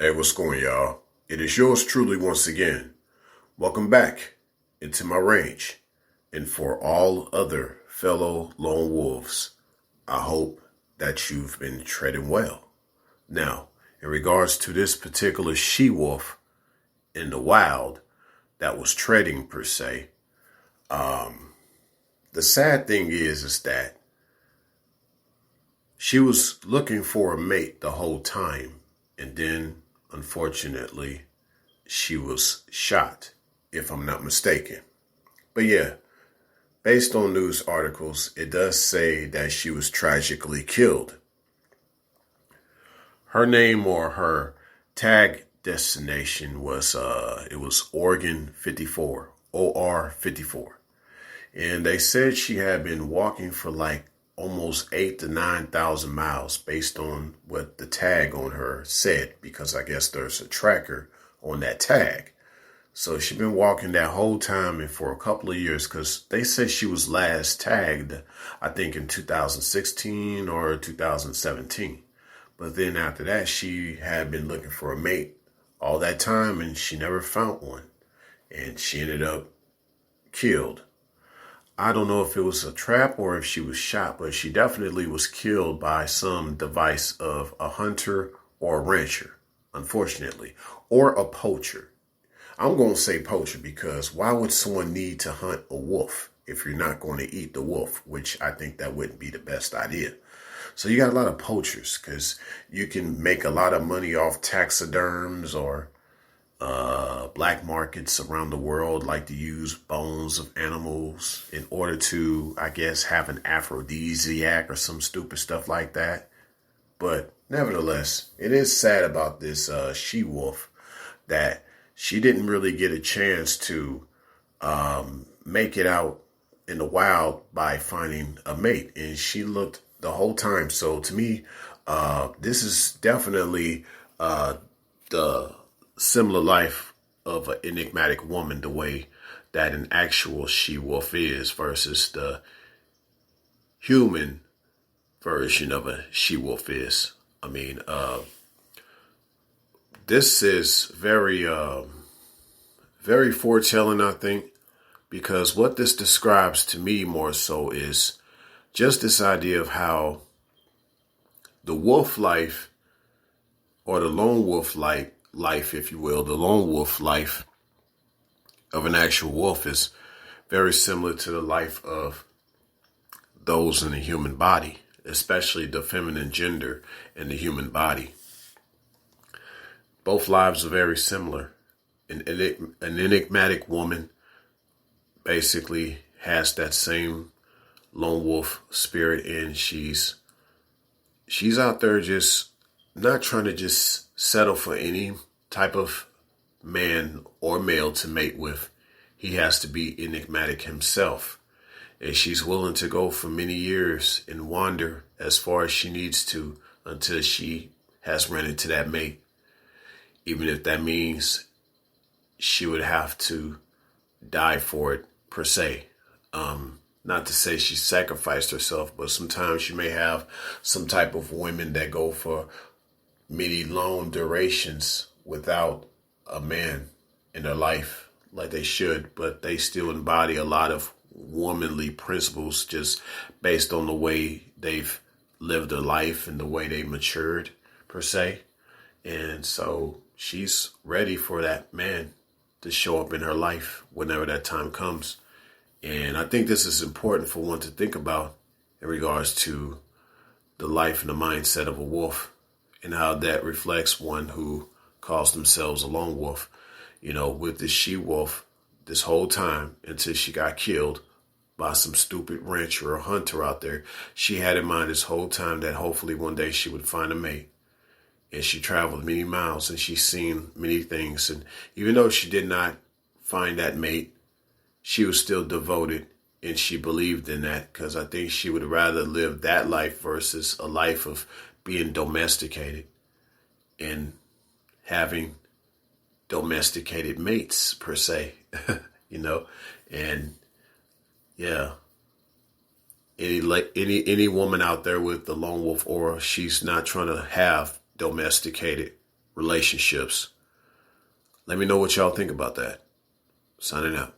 Hey, what's going, y'all? It is yours truly once again. Welcome back into my range. And for all other fellow lone wolves, I hope that you've been treading well. Now, in regards to this particular she-wolf in the wild that was treading per se, the sad thing is that she was looking for a mate the whole time, and then unfortunately, she was shot, if I'm not mistaken. But yeah, based on news articles, it does say that she was tragically killed. Her name or her tag destination was, it was Oregon 54, OR 54. And they said she had been walking for like almost 8,000 to 9,000 miles based on what the tag on her said, because I guess there's a tracker on that tag. So she'd been walking that whole time and for a couple of years, because they said she was last tagged, I think in 2016 or 2017. But then after that, she had been looking for a mate all that time and she never found one. And she ended up killed. I don't know if it was a trap or if she was shot, but she definitely was killed by some device of a hunter or a rancher, unfortunately, or a poacher. I'm going to say poacher because why would someone need to hunt a wolf if you're not going to eat the wolf, which I think that wouldn't be the best idea. So you got a lot of poachers because you can make a lot of money off taxiderms or black markets around the world like to use bones of animals in order to, I guess, have an aphrodisiac or some stupid stuff like that. But nevertheless, it is sad about this she-wolf that she didn't really get a chance to make it out in the wild by finding a mate. And she looked the whole time. So to me, this is definitely the similar life of an enigmatic woman, the way that an actual she-wolf is versus the human version of a she-wolf is. I mean, this is very foretelling, I think, because what this describes to me more so is just this idea of how the wolf life or the lone wolf life, if you will, the lone wolf life of an actual wolf is very similar to the life of those in the human body, especially the feminine gender in the human body. Both lives are very similar. An enigmatic woman basically has that same lone wolf spirit, and she's out there just not trying to just settle for any type of man or male to mate with. He has to be enigmatic himself. And she's willing to go for many years and wander as far as she needs to until she has run into that mate. Even if that means she would have to die for it, per se. Not to say she sacrificed herself, but sometimes you may have some type of women that go for many long durations without a man in their life like they should, but they still embody a lot of womanly principles just based on the way they've lived their life and the way they matured, per se. And so she's ready for that man to show up in her life whenever that time comes. And I think this is important for one to think about in regards to the life and the mindset of a wolf and how that reflects one who calls themselves a lone wolf. You know, with this she-wolf this whole time until she got killed by some stupid rancher or hunter out there, she had in mind this whole time that hopefully one day she would find a mate. And she traveled many miles and she's seen many things. And even though she did not find that mate, she was still devoted and she believed in that, because I think she would rather live that life versus a life of being domesticated and having domesticated mates, per se, you know. And yeah, any woman out there with the lone wolf aura, she's not trying to have domesticated relationships. Let me know what y'all think about that. Signing out.